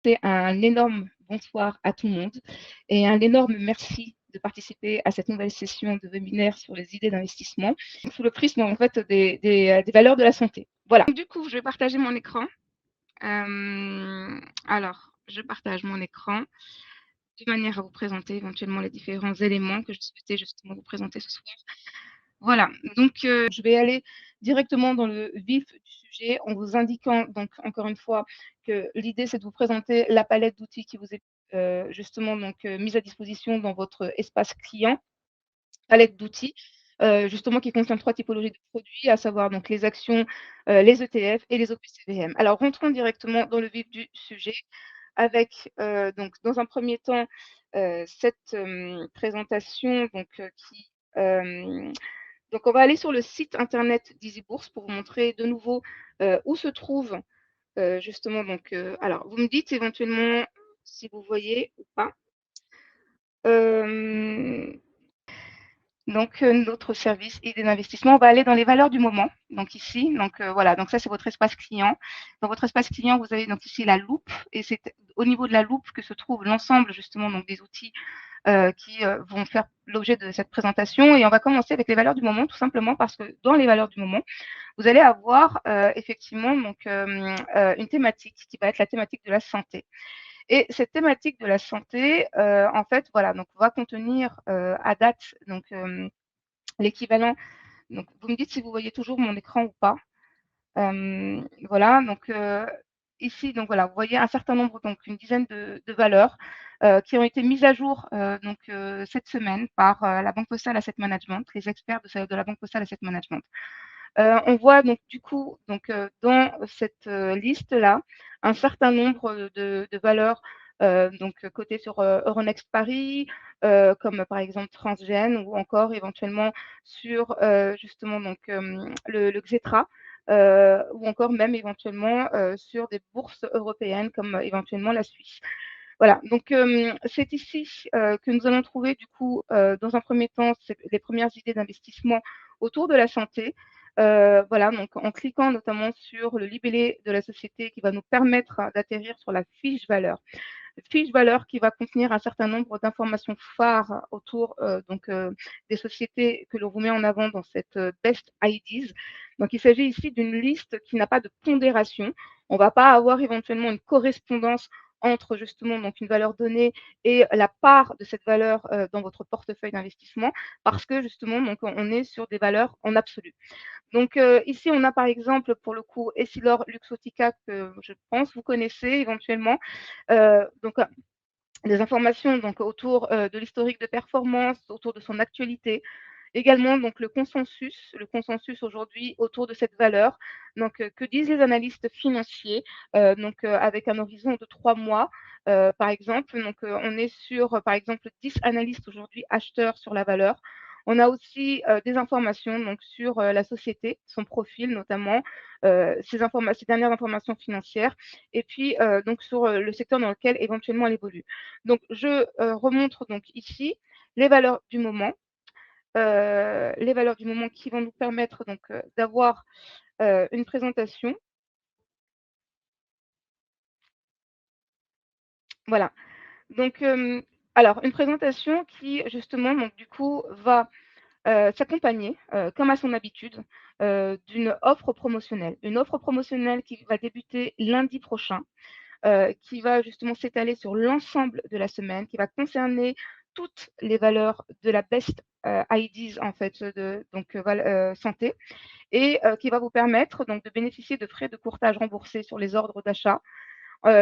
C'est un énorme bonsoir à tout le monde et un énorme merci de participer à cette nouvelle session de webinaire sur les idées d'investissement sous le prisme en fait des valeurs de la santé. Voilà. Du coup, je vais partager mon écran. Alors, je partage mon écran de manière à vous présenter éventuellement les différents éléments que je souhaitais justement vous présenter ce soir. Voilà, donc je vais aller directement dans le vif du sujet en vous indiquant donc encore une fois que l'idée c'est de vous présenter la palette d'outils qui vous est justement donc mise à disposition dans votre espace client, palette d'outils justement qui contient 3 typologies de produits, à savoir donc les actions, les ETF et les OPCVM. Alors rentrons directement dans le vif du sujet avec donc dans un premier temps cette présentation donc qui donc on va aller sur le site internet d'EasyBourse pour vous montrer de nouveau où se trouve justement donc alors vous me dites éventuellement si vous voyez ou pas. Donc notre service idées d'investissement, on va aller dans les valeurs du moment. Donc ici, donc voilà, donc ça c'est votre espace client. Dans votre espace client, vous avez donc ici la loupe et c'est au niveau de la loupe que se trouve l'ensemble justement donc des outils qui vont faire l'objet de cette présentation. Et on va commencer avec les valeurs du moment, tout simplement parce que dans les valeurs du moment, vous allez avoir effectivement donc, une thématique qui va être la thématique de la santé. Et cette thématique de la santé, en fait, voilà, donc va contenir à date donc l'équivalent. Donc, vous me dites si vous voyez toujours mon écran ou pas. Voilà, donc ici, donc voilà, vous voyez un certain nombre, donc une dizaine de valeurs qui ont été mises à jour donc cette semaine par la Banque Postale Asset Management, les experts de la Banque Postale Asset Management. On voit donc du coup donc dans cette liste-là un certain nombre de valeurs donc cotées sur Euronext Paris, comme par exemple Transgène ou encore éventuellement sur justement donc le Xetra. Ou encore même éventuellement sur des bourses européennes comme éventuellement la Suisse. Voilà, donc c'est ici que nous allons trouver du coup dans un premier temps les premières idées d'investissement autour de la santé. Voilà, donc en cliquant notamment sur le libellé de la société qui va nous permettre d'atterrir sur la fiche valeur. Fiche valeur qui va contenir un certain nombre d'informations phares autour donc, des sociétés que l'on vous met en avant dans cette Best IDs. Donc, il s'agit ici d'une liste qui n'a pas de pondération. On ne va pas avoir éventuellement une correspondance entre justement donc une valeur donnée et la part de cette valeur dans votre portefeuille d'investissement parce que justement donc on est sur des valeurs en absolu. Donc ici, on a par exemple pour le coup Essilor Luxottica que je pense vous connaissez éventuellement. Donc des informations donc autour de l'historique de performance, autour de son actualité. Également donc le consensus aujourd'hui autour de cette valeur. Donc que disent les analystes financiers donc avec un horizon de 3 mois par exemple. Donc on est sur par exemple 10 analystes aujourd'hui acheteurs sur la valeur. On a aussi des informations donc sur la société, son profil notamment, ces dernières informations financières, et puis donc sur le secteur dans lequel éventuellement elle évolue. Donc je remontre donc ici les valeurs du moment, qui vont nous permettre donc d'avoir une présentation. Voilà. Donc, alors une présentation qui justement donc du coup va s'accompagner, comme à son habitude, d'une offre promotionnelle. Une offre promotionnelle qui va débuter lundi prochain, qui va justement s'étaler sur l'ensemble de la semaine, qui va concerner toutes les valeurs de la Best IDs en fait, donc santé, et qui va vous permettre donc de bénéficier de frais de courtage remboursés sur les ordres d'achat,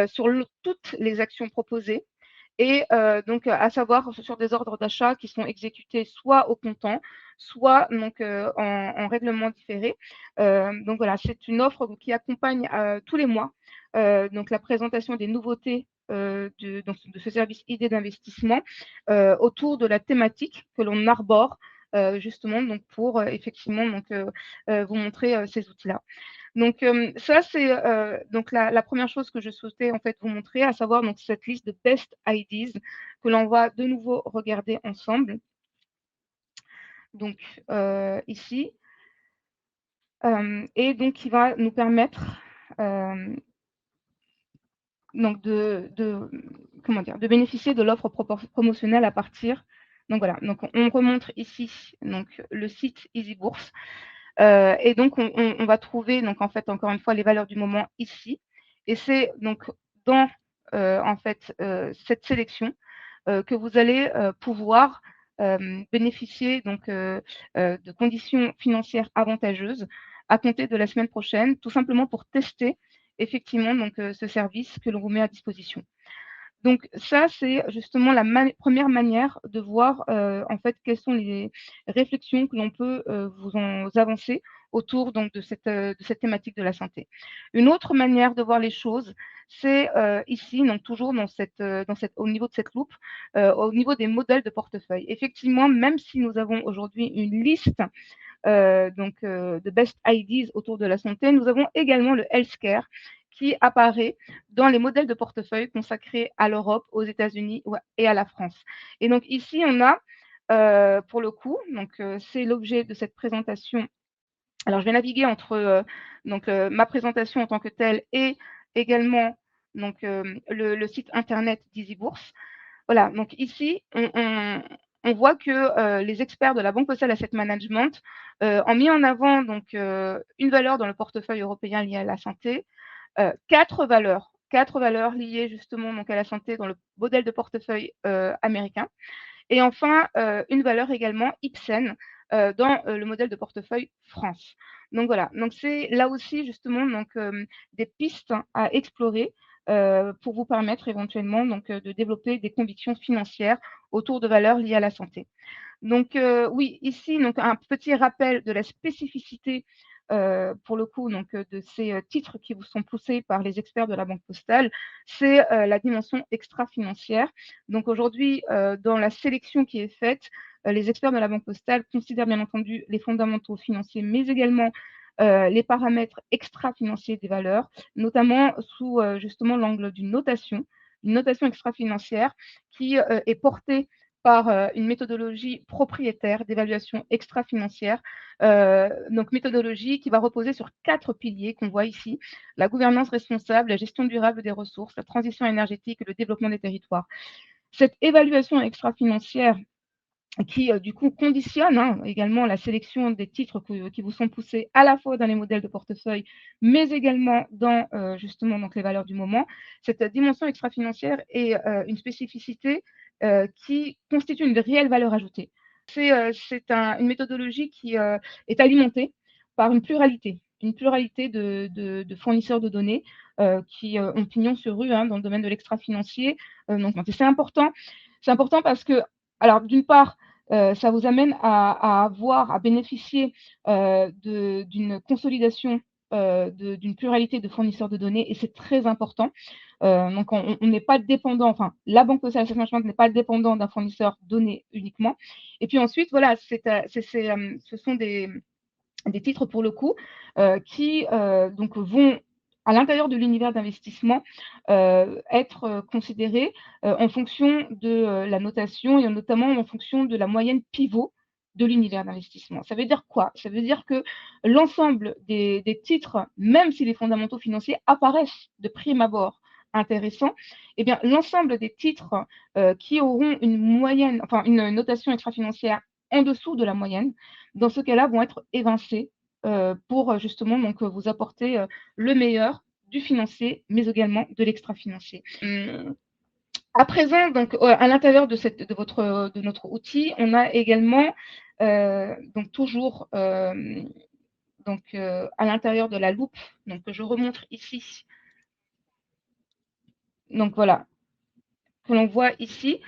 sur toutes les actions proposées et donc à savoir sur des ordres d'achat qui sont exécutés soit au comptant, soit donc en règlement différé. Donc voilà, c'est une offre qui accompagne tous les mois donc la présentation des nouveautés de ce service idée d'investissement autour de la thématique que l'on arbore justement donc pour effectivement donc vous montrer ces outils-là. Donc ça, c'est donc la première chose que je souhaitais en fait vous montrer, à savoir donc cette liste de best ideas que l'on va de nouveau regarder ensemble. Donc ici, et donc qui va nous permettre donc comment dire, de bénéficier de l'offre promotionnelle à partir. Donc voilà, donc on remontre ici donc le site Easy Bourse. Et donc on va trouver donc en fait encore une fois les valeurs du moment ici. Et c'est donc dans en fait cette sélection que vous allez pouvoir bénéficier donc de conditions financières avantageuses à compter de la semaine prochaine, tout simplement pour tester effectivement donc ce service que l'on vous met à disposition. Donc ça, c'est justement la première manière de voir en fait quelles sont les réflexions que l'on peut vous avancer autour donc de cette thématique de la santé. Une autre manière de voir les choses, c'est ici, donc toujours au niveau de cette loupe, au niveau des modèles de portefeuille. Effectivement, même si nous avons aujourd'hui une liste de best ideas autour de la santé, nous avons également le healthcare qui apparaît dans les modèles de portefeuille consacrés à l'Europe, aux États-Unis et à la France. Et donc ici, on a pour le coup, donc c'est l'objet de cette présentation. Alors, je vais naviguer entre ma présentation en tant que telle et également donc, le site internet d'Easy Bourse. Voilà, donc ici, on voit que les experts de la Banque Postale Asset Management ont mis en avant donc, une valeur dans le portefeuille européen liée à la santé, quatre valeurs liées justement donc, à la santé dans le modèle de portefeuille américain. Et enfin, une valeur également Ipsen dans le modèle de portefeuille France. Donc voilà, donc c'est là aussi justement donc, des pistes à explorer pour vous permettre éventuellement donc, de développer des convictions financières autour de valeurs liées à la santé. Donc oui, ici, donc, un petit rappel de la spécificité pour le coup donc, de ces titres qui vous sont poussés par les experts de la Banque Postale, c'est la dimension extra-financière. Donc aujourd'hui, dans la sélection qui est faite, les experts de la Banque Postale considèrent bien entendu les fondamentaux financiers, mais également les paramètres extra-financiers des valeurs, notamment sous justement l'angle d'une notation extra-financière qui est portée par une méthodologie propriétaire d'évaluation extra-financière, donc méthodologie qui va reposer sur 4 piliers qu'on voit ici: la gouvernance responsable, la gestion durable des ressources, la transition énergétique et le développement des territoires. Cette évaluation extra-financière qui, du coup, conditionne également la sélection des titres qui vous sont poussés à la fois dans les modèles de portefeuille, mais également dans justement donc, les valeurs du moment. Cette dimension extra-financière est une spécificité qui constitue une réelle valeur ajoutée. C'est une méthodologie qui est alimentée par une pluralité de fournisseurs de données qui ont pignon sur rue dans le domaine de l'extra-financier. Donc, c'est important. C'est important parce que, alors, d'une part, ça vous amène à bénéficier d'une consolidation d'une pluralité de fournisseurs de données, et c'est très important. Donc, on n'est pas dépendant, enfin, la Banque Postale Asset Management n'est pas dépendant d'un fournisseur donné uniquement. Et puis ensuite, voilà, ce sont des titres pour le coup qui donc vont à l'intérieur de l'univers d'investissement être considérés en fonction de la notation et notamment en fonction de la moyenne pivot de l'univers d'investissement. Ça veut dire quoi? Ça veut dire que l'ensemble des titres, même si les fondamentaux financiers apparaissent de prime abord intéressants, eh bien l'ensemble des titres qui auront une moyenne, enfin une notation extra-financière en dessous de la moyenne, dans ce cas-là, vont être évincés pour justement donc, vous apporter le meilleur du financier, mais également de l'extra-financier. À présent, donc, à l'intérieur de notre outil, on a également donc toujours donc, à l'intérieur de la loupe, donc je remontre ici, donc voilà, que l'on voit ici.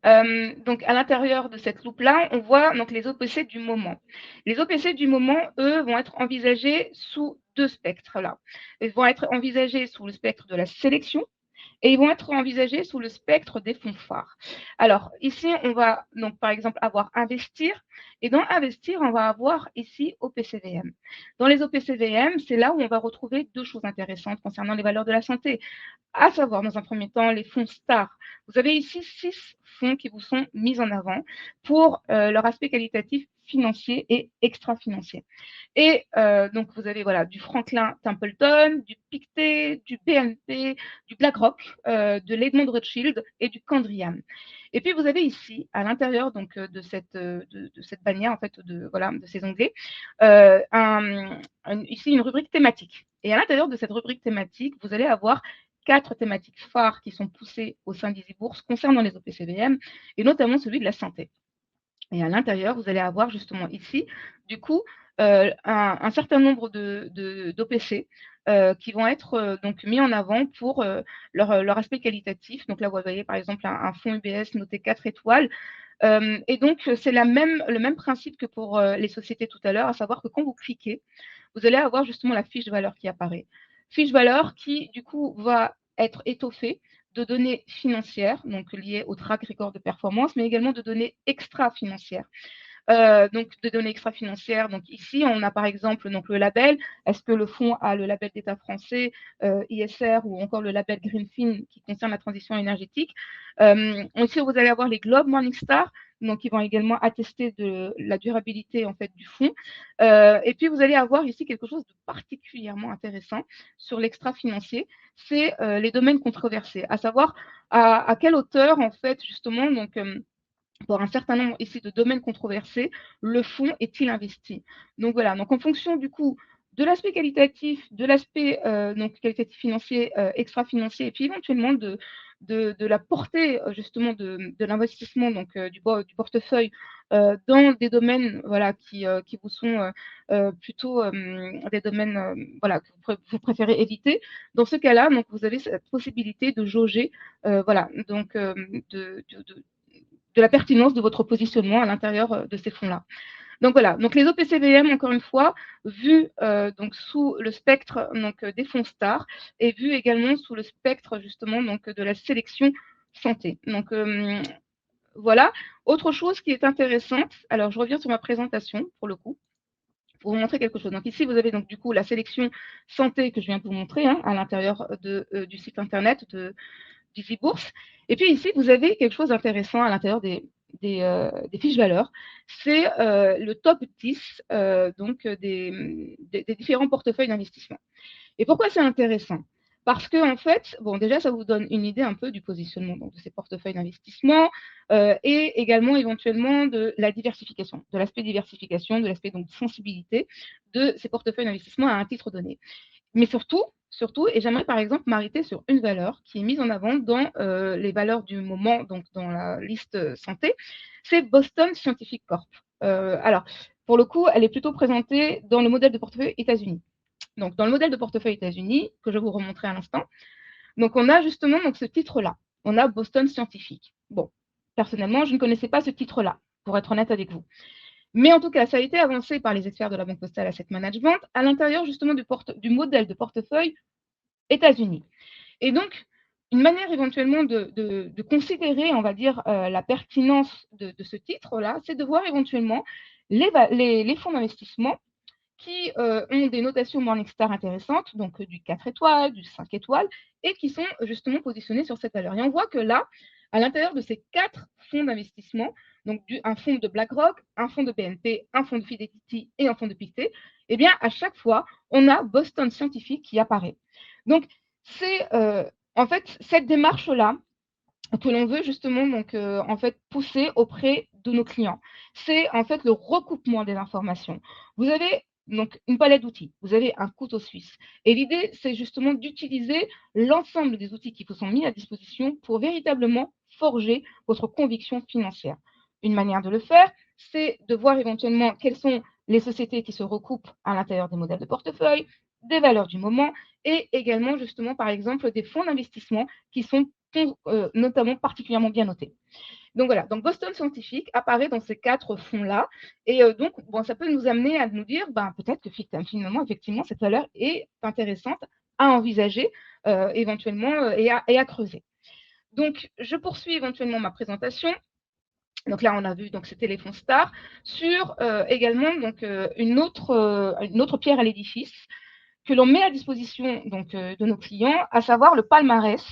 Donc à l'intérieur de cette loupe-là, on voit donc les OPC du moment. Les OPC du moment, eux, vont être envisagés sous deux spectres là. Ils vont être envisagés sous le spectre de la sélection et ils vont être envisagés sous le spectre des fonds phares. Alors ici, on va donc par exemple avoir investir, et dans investir, on va avoir ici OPCVM. Dans les OPCVM, c'est là où on va retrouver deux choses intéressantes concernant les valeurs de la santé, à savoir dans un premier temps les fonds stars. Vous avez ici 6 fonds qui vous sont mis en avant pour leur aspect qualitatif financiers et extra-financiers. Et donc, vous avez voilà, du Franklin Templeton, du Pictet, du BNP, du BlackRock, de l'Edmond Rothschild et du Candriam. Et puis, vous avez ici, à l'intérieur donc, de cette bannière, en fait, voilà, de ces onglets, ici une rubrique thématique. Et à l'intérieur de cette rubrique thématique, vous allez avoir 4 thématiques phares qui sont poussées au sein d'EasyBourse concernant les OPCVM, et notamment celui de la santé. Et à l'intérieur, vous allez avoir justement ici, du coup, un certain nombre d'OPC qui vont être donc mis en avant pour leur aspect qualitatif. Donc là, vous voyez par exemple un fonds UBS noté 4 étoiles. Et donc, c'est le même principe que pour les sociétés tout à l'heure, à savoir que quand vous cliquez, vous allez avoir justement la fiche de valeur qui apparaît. Fiche valeur qui, du coup, va être étoffée de données financières, donc liées au track record de performance, mais également de données extra-financières. Donc de données extra-financières. Donc ici, on a par exemple donc, le label. Est-ce que le fonds a le label d'État français, ISR, ou encore le label Greenfin qui concerne la transition énergétique. Ici, vous allez avoir les Globe Morningstar, donc qui vont également attester de la durabilité en fait du fonds. Et puis, vous allez avoir ici quelque chose de particulièrement intéressant sur l'extra-financier, c'est les domaines controversés, à savoir à quelle hauteur, en fait, justement, donc pour un certain nombre ici de domaines controversés, le fonds est-il investi? Donc voilà, donc en fonction du coup de l'aspect qualitatif, de l'aspect donc qualitatif financier, extra-financier, et puis éventuellement de la portée justement de l'investissement donc du portefeuille dans des domaines voilà qui vous sont plutôt des domaines voilà que vous préférez éviter. Dans ce cas-là, donc vous avez cette possibilité de jauger voilà donc de la pertinence de votre positionnement à l'intérieur de ces fonds-là. Donc voilà, donc les OPCVM, encore une fois, vus donc sous le spectre donc, des fonds stars et vus également sous le spectre justement donc, de la sélection santé. Donc voilà, autre chose qui est intéressante, alors je reviens sur ma présentation pour le coup, pour vous montrer quelque chose. Donc ici, vous avez donc du coup la sélection santé que je viens de vous montrer hein, à l'intérieur du site internet d'EasyBourse. Et puis ici, vous avez quelque chose d'intéressant à l'intérieur des fiches valeurs. C'est le top 10 donc des différents portefeuilles d'investissement. Et pourquoi c'est intéressant? Parce que, en fait, bon, déjà, ça vous donne une idée un peu du positionnement donc, de ces portefeuilles d'investissement et également éventuellement de la diversification, de l'aspect diversification, de l'aspect donc sensibilité de ces portefeuilles d'investissement à un titre donné. Mais surtout, et j'aimerais par exemple m'arrêter sur une valeur qui est mise en avant dans les valeurs du moment, donc dans la liste santé, c'est Boston Scientific Corp. Alors, pour le coup, elle est plutôt présentée dans le modèle de portefeuille États-Unis. Donc, dans le modèle de portefeuille États-Unis, que je vais vous remontrer à l'instant, donc on a justement donc, ce titre-là. On a Boston Scientific. Bon, personnellement, je ne connaissais pas ce titre-là, pour être honnête avec vous. Mais en tout cas, ça a été avancé par les experts de la Banque Postale Asset Management à l'intérieur justement du modèle de portefeuille États-Unis. Et donc, une manière éventuellement de considérer, on va dire, la pertinence de ce titre-là, c'est de voir éventuellement les fonds d'investissement qui ont des notations Morningstar intéressantes, donc du 4 étoiles, du 5 étoiles, et qui sont justement positionnés sur cette valeur. Et on voit que là, à l'intérieur de ces 4 fonds d'investissement, donc un fonds de BlackRock, un fonds de BNP, un fonds de Fidelity et un fonds de Pictet, eh bien, à chaque fois, on a Boston Scientific qui apparaît. Donc, c'est en fait cette démarche-là que l'on veut justement donc, en fait, pousser auprès de nos clients. C'est en fait le recoupement des informations. Vous avez donc une palette d'outils, vous avez un couteau suisse. Et l'idée, c'est justement d'utiliser l'ensemble des outils qui vous sont mis à disposition pour véritablement forger votre conviction financière. Une manière de le faire, c'est de voir éventuellement quelles sont les sociétés qui se recoupent à l'intérieur des modèles de portefeuille, des valeurs du moment et également justement par exemple des fonds d'investissement qui sont notamment particulièrement bien notés. Donc voilà, donc Boston Scientific apparaît dans ces 4 fonds-là. Et donc, bon, ça peut nous amener à nous dire, ben, peut-être que finalement, effectivement, cette valeur est intéressante à envisager éventuellement et à creuser. Donc, je poursuis éventuellement ma présentation. Donc là, on a vu, donc c'était les fonds stars, sur également donc, une autre pierre à l'édifice que l'on met à disposition donc, de nos clients, à savoir le palmarès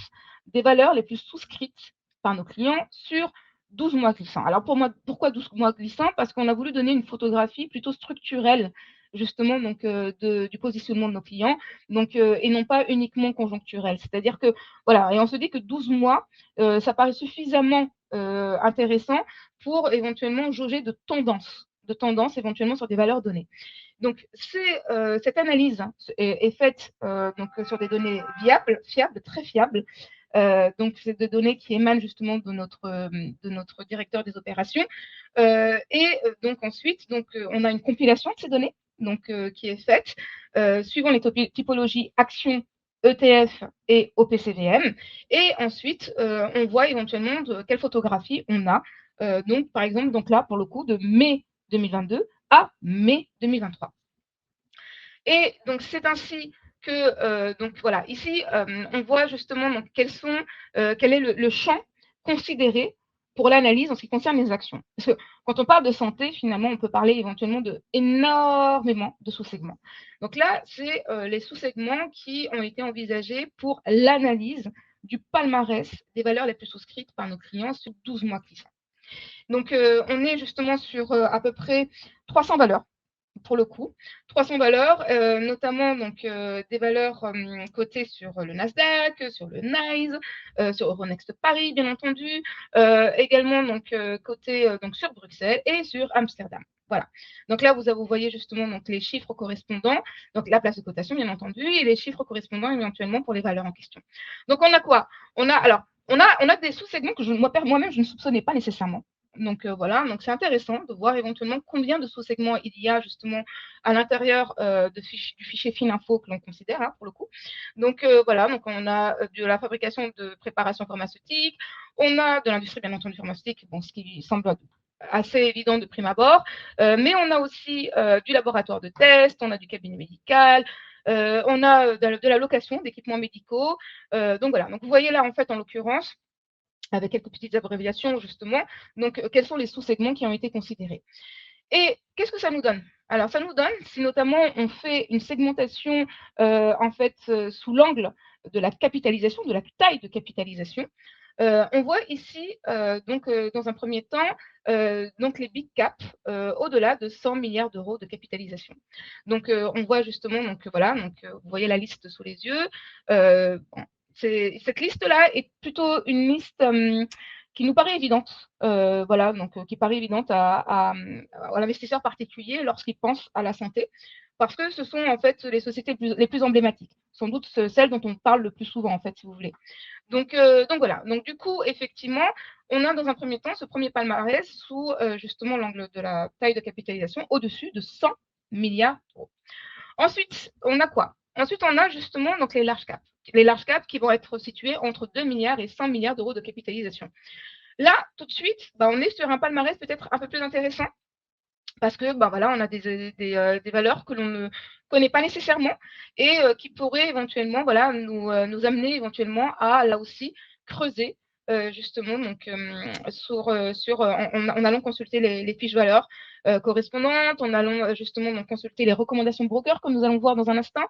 des valeurs les plus souscrites par nos clients sur 12 mois glissants. Alors pour moi, pourquoi 12 mois glissants? Parce qu'on a voulu donner une photographie plutôt structurelle, justement, donc, du positionnement de nos clients, donc, et non pas uniquement conjoncturelle. C'est-à-dire que, voilà, et on se dit que 12 mois, ça paraît suffisamment intéressant pour éventuellement jauger de tendance éventuellement sur des valeurs données. Donc, cette analyse est faite donc, sur des données fiables, très fiables. Donc, c'est des données qui émanent justement de notre directeur des opérations. Et donc, ensuite, donc, on a une compilation de ces données donc, qui est faite suivant les typologies actions, ETF et OPCVM. Et ensuite, on voit éventuellement de quelle photographie on a. Donc, par exemple, donc là, pour le coup, de mai 2022 à mai 2023. Et donc, c'est ainsi que, donc voilà, ici, on voit justement donc, quel est le champ considéré pour l'analyse en ce qui concerne les actions. Parce que quand on parle de santé, finalement, on peut parler éventuellement énormément de sous-segments. Donc là, c'est les sous-segments qui ont été envisagés pour l'analyse du palmarès des valeurs les plus souscrites par nos clients sur 12 mois glissants. Donc, on est justement sur à peu près 300 valeurs pour le coup. 300 valeurs, notamment donc, des valeurs cotées sur le Nasdaq, sur le NYSE, sur Euronext Paris, bien entendu, également donc, cotées donc, sur Bruxelles et sur Amsterdam. Voilà. Donc là, vous voyez justement donc, les chiffres correspondants, donc la place de cotation, bien entendu, et les chiffres correspondants éventuellement pour les valeurs en question. Donc, on a quoi? On a des sous-segments que moi-même, je ne soupçonnais pas nécessairement. Donc voilà, donc c'est intéressant de voir éventuellement combien de sous-segments il y a justement à l'intérieur du fichier FinInfo que l'on considère pour le coup. Donc voilà, donc on a de la fabrication de préparation pharmaceutique, on a de l'industrie bien entendu pharmaceutique, bon, ce qui semble assez évident de prime abord, mais on a aussi du laboratoire de test, on a du cabinet médical, on a de la location d'équipements médicaux. Donc voilà, donc vous voyez là en fait en l'occurrence, avec quelques petites abréviations justement, donc quels sont les sous-segments qui ont été considérés. Et qu'est-ce que ça nous donne? Alors ça nous donne, si notamment on fait une segmentation en fait sous l'angle de la capitalisation, de la taille de capitalisation, on voit ici donc dans un premier temps donc les big caps au-delà de 100 milliards d'euros de capitalisation. Donc on voit justement donc voilà, donc vous voyez la liste sous les yeux. Bon, cette liste-là est plutôt une liste qui nous paraît évidente, voilà, donc qui paraît évidente à l'investisseur particulier lorsqu'il pense à la santé, parce que ce sont en fait les sociétés les plus emblématiques, sans doute celles dont on parle le plus souvent en fait, si vous voulez. Donc voilà, donc du coup, effectivement, on a dans un premier temps ce premier palmarès sous justement l'angle de la taille de capitalisation au-dessus de 100 milliards d'euros. Ensuite, on a quoi? Ensuite, on a justement donc les large caps. Les large caps qui vont être situés entre 2 milliards et 100 milliards d'euros de capitalisation. Là, tout de suite, on est sur un palmarès peut-être un peu plus intéressant parce que voilà, on a des valeurs que l'on ne connaît pas nécessairement et qui pourraient éventuellement voilà, nous amener éventuellement à, là aussi, creuser justement donc, en allant consulter les fiches valeurs correspondantes, en allant justement donc, consulter les recommandations broker, comme nous allons voir dans un instant.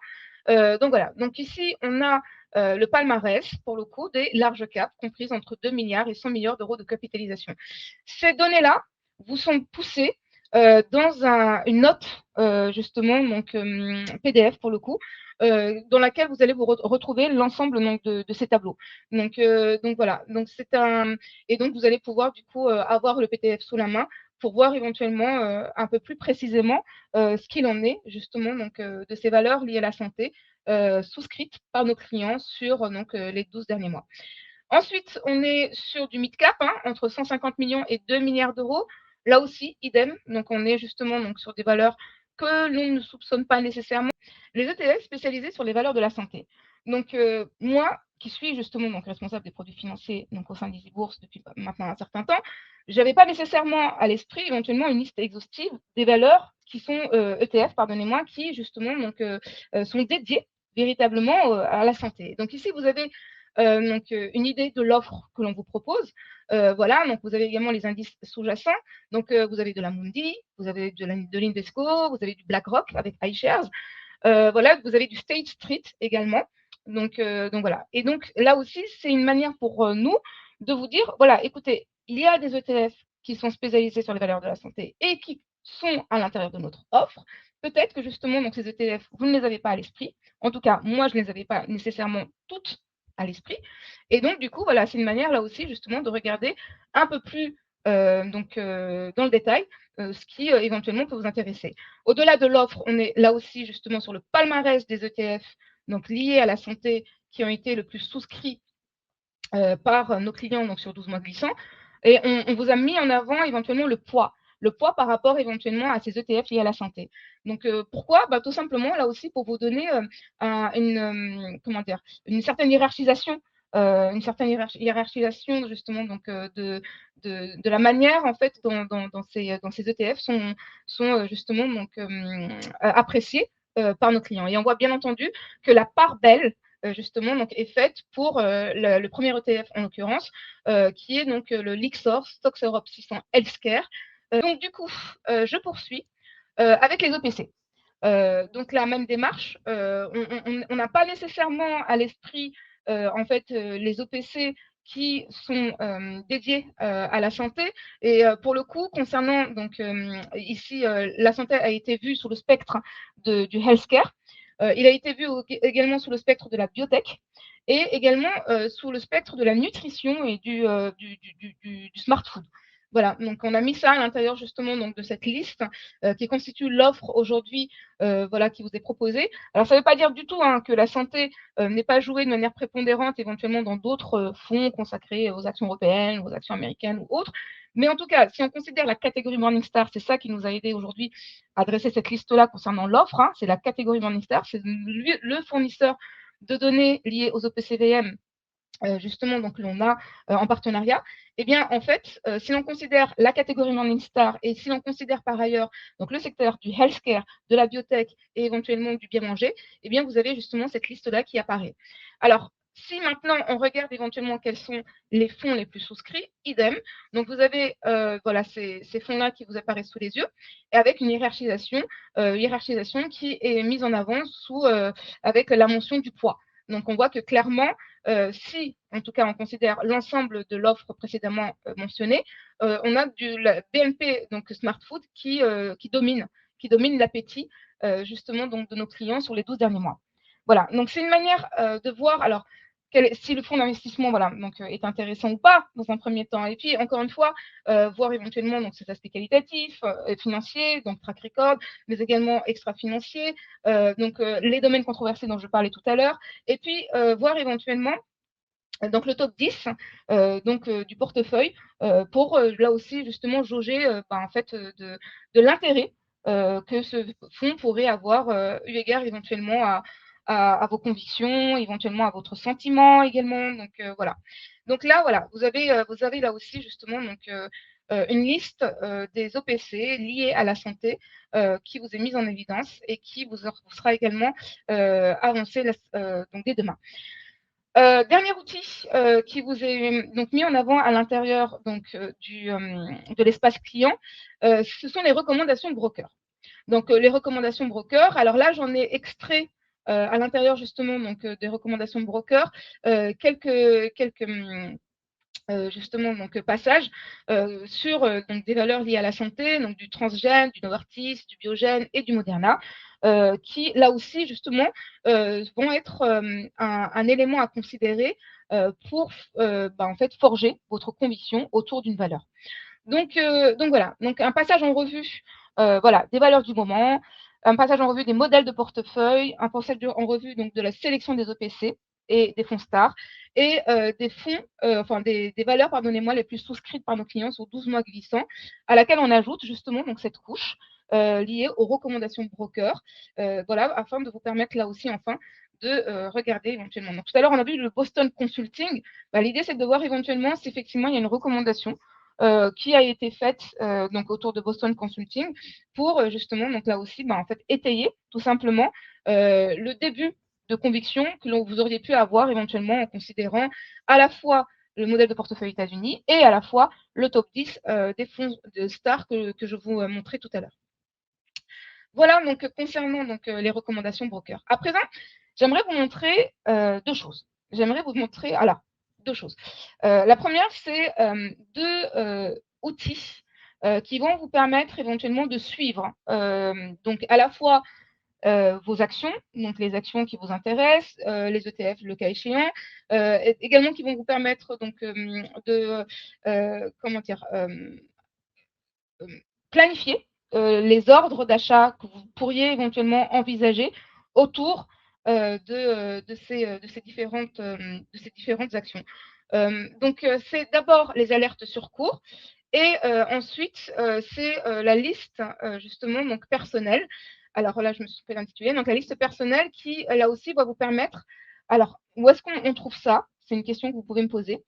Donc voilà, donc ici, on a le palmarès, pour le coup, des larges caps, comprises entre 2 milliards et 100 milliards d'euros de capitalisation. Ces données-là vous sont poussées dans une note, justement, donc PDF pour le coup, dans laquelle vous allez vous retrouver l'ensemble de ces tableaux. Donc voilà, donc et donc vous allez pouvoir du coup avoir le PDF sous la main pour voir éventuellement un peu plus précisément ce qu'il en est justement donc, de ces valeurs liées à la santé souscrites par nos clients sur donc, les 12 derniers mois. Ensuite, on est sur du mid-cap, entre 150 millions et 2 milliards d'euros. Là aussi, idem. Donc, on est justement donc, sur des valeurs que l'on ne soupçonne pas nécessairement. Les ETF spécialisés sur les valeurs de la santé. Donc, moi, qui suis justement donc, responsable des produits financiers donc, au sein d'Easy Bourse depuis maintenant un certain temps, je n'avais pas nécessairement à l'esprit éventuellement une liste exhaustive des valeurs qui sont ETF, pardonnez-moi, qui justement donc, sont dédiées véritablement à la santé. Donc ici, vous avez donc une idée de l'offre que l'on vous propose. Voilà, donc vous avez également les indices sous-jacents. Donc vous avez de la Mundi, vous avez de l'Invesco, vous avez du BlackRock avec iShares. Voilà, vous avez du State Street également. Donc voilà. Et donc là aussi, c'est une manière pour nous de vous dire, voilà, écoutez, il y a des ETF qui sont spécialisés sur les valeurs de la santé et qui sont à l'intérieur de notre offre. Peut-être que justement, donc ces ETF, vous ne les avez pas à l'esprit. En tout cas, moi, je ne les avais pas nécessairement toutes à l'esprit. Et donc, du coup, voilà, c'est une manière là aussi justement de regarder un peu plus dans le détail ce qui éventuellement peut vous intéresser. Au-delà de l'offre, on est là aussi justement sur le palmarès des ETF donc liés à la santé qui ont été le plus souscrits par nos clients donc sur 12 mois glissants. Et on vous a mis en avant éventuellement le poids par rapport éventuellement à ces ETF liés à la santé. Donc, pourquoi Tout simplement, là aussi, pour vous donner une certaine hiérarchisation, justement donc, de la manière en fait dans ces ETF sont justement donc, appréciés par nos clients. Et on voit bien entendu que la part belle justement donc, est faite pour le premier ETF en l'occurrence, qui est donc le Lixor Stocks Europe 600 Healthcare. Donc du coup, je poursuis avec les OPC. Donc la même démarche, on n'a pas nécessairement à l'esprit en fait les OPC qui sont dédiés à la santé. Et pour le coup, concernant donc ici, la santé a été vue sous le spectre du healthcare. Il a été vu également sous le spectre de la biotech et également sous le spectre de la nutrition et du smart food. Voilà, donc on a mis ça à l'intérieur justement donc, de cette liste qui constitue l'offre aujourd'hui voilà, qui vous est proposée. Alors ça ne veut pas dire du tout hein, que la santé n'est pas jouée de manière prépondérante éventuellement dans d'autres fonds consacrés aux actions européennes, aux actions américaines ou autres. Mais en tout cas, si on considère la catégorie Morningstar, c'est ça qui nous a aidé aujourd'hui à dresser cette liste-là concernant l'offre, hein, c'est la catégorie Morningstar, c'est le fournisseur de données liées aux OPCVM justement donc l'on a en partenariat, eh bien en fait, si l'on considère la catégorie Morningstar et si l'on considère par ailleurs donc le secteur du healthcare, de la biotech et éventuellement du bien manger, eh bien vous avez justement cette liste-là qui apparaît. Alors, si maintenant on regarde éventuellement quels sont les fonds les plus souscrits, idem. Donc vous avez voilà, ces fonds-là qui vous apparaissent sous les yeux, et avec une hiérarchisation qui est mise en avant avec la mention du poids. Donc on voit que clairement, si en tout cas on considère l'ensemble de l'offre précédemment mentionnée, on a la BNP, donc Smart Food, qui domine l'appétit justement donc, de nos clients sur les 12 derniers mois. Voilà, donc c'est une manière de voir alors si le fonds d'investissement voilà, donc, est intéressant ou pas dans un premier temps. Et puis encore une fois, voir éventuellement donc, ces aspects qualitatifs, financiers, donc track record, mais également extra-financiers, donc les domaines controversés dont je parlais tout à l'heure, et puis voir éventuellement donc le top 10 du portefeuille pour là aussi justement jauger en fait, de l'intérêt que ce fonds pourrait avoir eu égard éventuellement à vos convictions, éventuellement à votre sentiment également. Donc voilà. Donc là, voilà, vous avez là aussi justement donc, une liste des OPC liés à la santé qui vous est mise en évidence et qui vous sera également avancée donc dès demain. Dernier outil qui vous est donc mis en avant à l'intérieur donc de l'espace client, ce sont les recommandations de brokers. Donc les recommandations broker. Alors là, j'en ai extrait à l'intérieur justement donc des recommandations de broker quelques justement donc passages sur donc des valeurs liées à la santé, donc du transgène, du Novartis, du Biogène et du Moderna, qui là aussi justement vont être un élément à considérer pour en fait forger votre conviction autour d'une valeur. Donc voilà, donc un passage en revue voilà, des valeurs du moment, un passage en revue des modèles de portefeuille, un passage en revue donc, de la sélection des OPC et des fonds stars, et des fonds, des valeurs, pardonnez-moi, les plus souscrites par nos clients sur 12 mois glissants, à laquelle on ajoute justement donc, cette couche liée aux recommandations de brokers, voilà, afin de vous permettre là aussi, enfin, de regarder éventuellement. Donc, tout à l'heure, on a vu le Boston Consulting. L'idée, c'est de voir éventuellement si effectivement il y a une recommandation qui a été faite donc autour de Boston Consulting pour justement donc là aussi en fait étayer tout simplement le début de conviction que vous auriez pu avoir éventuellement en considérant à la fois le modèle de portefeuille États-Unis et à la fois le top 10 des fonds de stars que je vous montrais tout à l'heure. Voilà donc concernant donc les recommandations broker. À présent, j'aimerais vous montrer deux choses. J'aimerais vous montrer, alors deux choses. La première, c'est deux outils qui vont vous permettre éventuellement de suivre donc à la fois vos actions, donc les actions qui vous intéressent, les ETF le cas échéant, également qui vont vous permettre donc de comment dire planifier les ordres d'achat que vous pourriez éventuellement envisager autour de ces différentes actions. Donc, c'est d'abord les alertes sur cours et ensuite, c'est la liste justement donc personnelle. Alors là, je me suis fait l'intitulé. Donc, la liste personnelle qui, là aussi, va vous permettre. Alors, où est-ce qu'on trouve ça? C'est une question que vous pouvez me poser.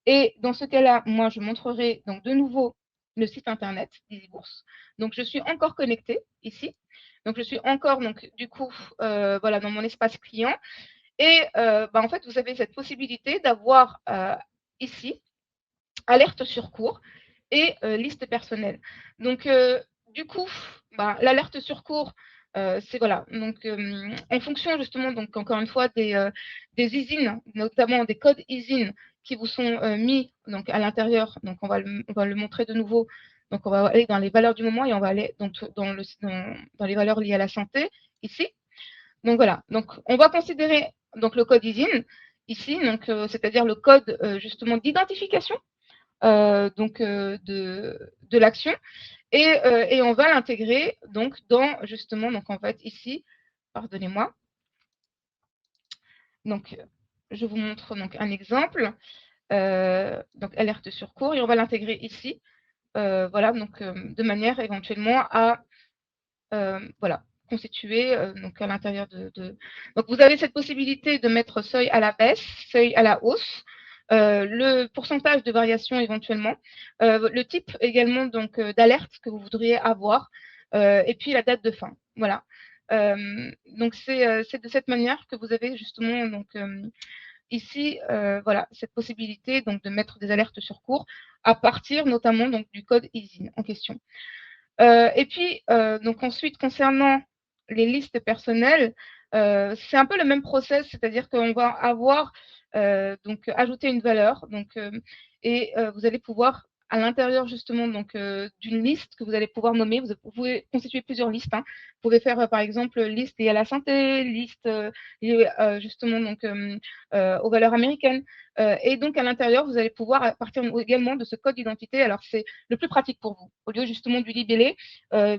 Et dans ce cas-là, moi, je montrerai donc de nouveau le site internet d'EasyBourse. Donc, je suis encore connectée ici. Donc, je suis encore, donc, du coup, voilà, dans mon espace client. Et en fait, vous avez cette possibilité d'avoir ici alerte sur cours et liste personnelle. Donc, du coup, l'alerte sur cours, c'est voilà. Donc, en fonction justement, donc encore une fois, des ISIN, notamment des codes ISIN qui vous sont mis donc à l'intérieur. Donc, on va le montrer de nouveau. Donc, on va aller dans les valeurs du moment et on va aller donc dans les valeurs liées à la santé ici. Donc voilà. Donc, on va considérer donc le code ISIN ici, donc c'est-à-dire le code justement d'identification de l'action et on va l'intégrer donc dans justement donc en fait ici, pardonnez-moi. Donc je vous montre donc un exemple. Donc alerte sur cours et on va l'intégrer ici. Voilà, donc de manière éventuellement à voilà, constituer donc à l'intérieur Donc vous avez cette possibilité de mettre seuil à la baisse, seuil à la hausse, le pourcentage de variation éventuellement, le type également donc d'alerte que vous voudriez avoir, et puis la date de fin. Voilà. Donc c'est de cette manière que vous avez justement donc ici voilà cette possibilité donc de mettre des alertes sur cours à partir notamment donc du code ISIN en question. Et puis, donc ensuite, concernant les listes personnelles, c'est un peu le même process, c'est-à-dire qu'on va avoir donc ajouter une valeur, donc, et vous allez pouvoir à l'intérieur justement donc d'une liste que vous allez pouvoir nommer, vous pouvez constituer plusieurs listes. Hein. Vous pouvez faire par exemple liste liée à la santé, liste liée justement donc aux valeurs américaines. Et donc à l'intérieur, vous allez pouvoir à partir également de ce code d'identité. Alors c'est le plus pratique pour vous. Au lieu justement du libellé,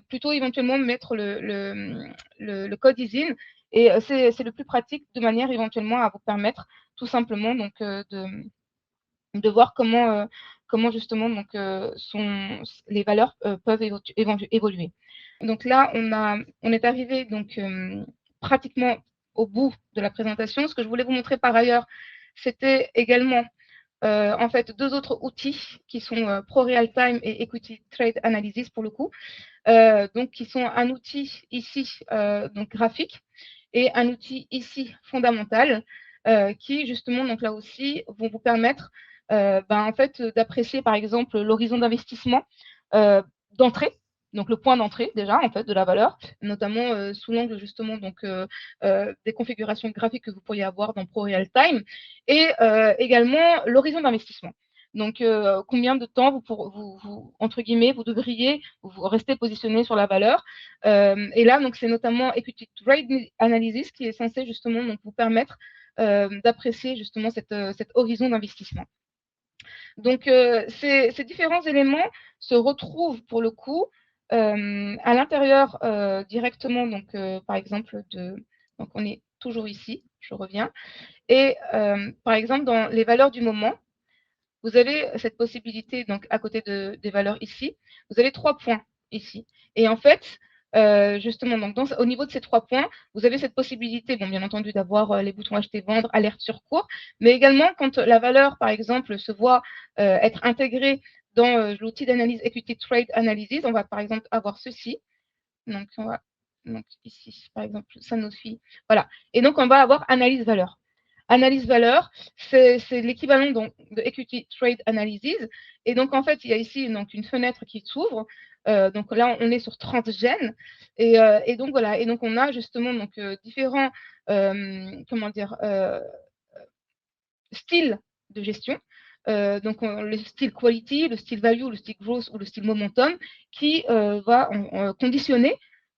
plutôt éventuellement mettre le code ISIN. Et c'est le plus pratique de manière éventuellement à vous permettre tout simplement donc, de voir comment justement donc, les valeurs peuvent évoluer. Donc là, on est arrivé donc, pratiquement au bout de la présentation. Ce que je voulais vous montrer par ailleurs, c'était également en fait deux autres outils qui sont Pro Real Time et Equity Trade Analysis pour le coup, donc qui sont un outil ici donc graphique et un outil ici fondamental qui justement donc là aussi vont vous permettre en fait d'apprécier par exemple l'horizon d'investissement d'entrée. Donc le point d'entrée déjà en fait de la valeur, notamment sous l'angle justement donc des configurations graphiques que vous pourriez avoir dans Pro Real Time et également l'horizon d'investissement. Donc combien de temps vous entre guillemets vous devriez vous rester positionné sur la valeur. Et là donc c'est notamment Equity Trade Analysis qui est censé justement donc vous permettre d'apprécier justement cet horizon d'investissement. Donc, ces différents éléments se retrouvent pour le coup à l'intérieur directement, donc, par exemple, donc on est toujours ici, je reviens, et par exemple, dans les valeurs du moment, vous avez cette possibilité, donc à côté des valeurs ici, vous avez 3 points ici. Et en fait, justement, donc au niveau de ces 3 points, vous avez cette possibilité, bon, bien entendu, d'avoir les boutons acheter, vendre, alerte sur cours, mais également quand la valeur, par exemple, se voit être intégrée dans l'outil d'analyse Equity Trade Analysis, on va par exemple avoir ceci. Donc, donc ici, par exemple, Sanofi. Voilà. Et donc, on va avoir analyse valeur. Analyse valeur, c'est l'équivalent de Equity Trade Analysis. Et donc, en fait, il y a ici donc, une fenêtre qui s'ouvre. Donc là, on est sur 30 gènes. Et donc, voilà. Et donc, on a justement donc, différents comment dire, styles de gestion. Donc le style quality, le style value, le style growth ou le style momentum qui va conditionner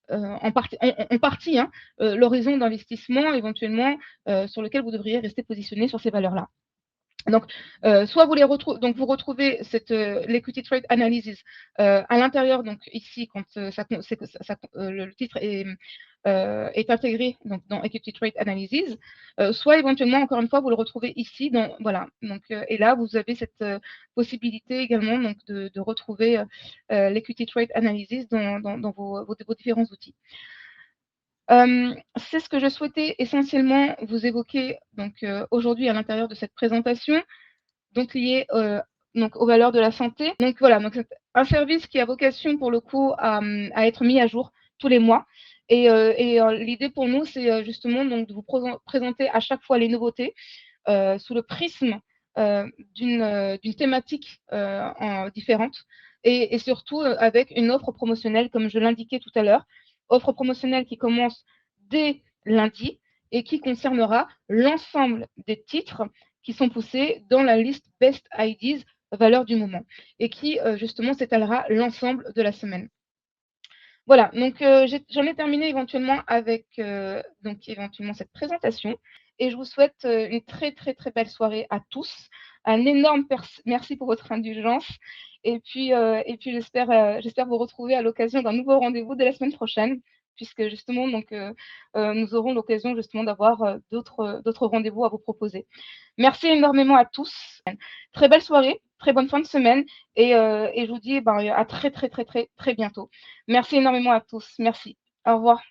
en partie hein, l'horizon d'investissement éventuellement sur lequel vous devriez rester positionné sur ces valeurs-là. Donc, soit vous les retrouvez, donc vous retrouvez cette l'equity trade analysis à l'intérieur. Donc ici, quand le titre est intégré donc dans equity trade analysis, soit éventuellement encore une fois vous le retrouvez ici. Voilà. Donc et là vous avez cette possibilité également donc de retrouver l'equity trade analysis dans vos différents outils. C'est ce que je souhaitais essentiellement vous évoquer donc aujourd'hui à l'intérieur de cette présentation, donc lié donc aux valeurs de la santé. Donc voilà, donc c'est un service qui a vocation pour le coup à être mis à jour tous les mois. Et l'idée pour nous, c'est justement donc de vous présenter à chaque fois les nouveautés sous le prisme d'une thématique différente et surtout avec une offre promotionnelle, comme je l'indiquais tout à l'heure, offre promotionnelle qui commence dès lundi et qui concernera l'ensemble des titres qui sont poussés dans la liste Best IDs valeur du moment et qui justement s'étalera l'ensemble de la semaine. Voilà, donc j'en ai terminé éventuellement avec donc éventuellement cette présentation et je vous souhaite une très très très belle soirée à tous. Un énorme merci pour votre indulgence et puis j'espère vous retrouver à l'occasion d'un nouveau rendez-vous dès la semaine prochaine puisque justement donc nous aurons l'occasion justement d'avoir d'autres rendez-vous à vous proposer. Merci énormément à tous. Très belle soirée, très bonne fin de semaine et je vous dis à très très très très très bientôt. Merci énormément à tous. Merci. Au revoir.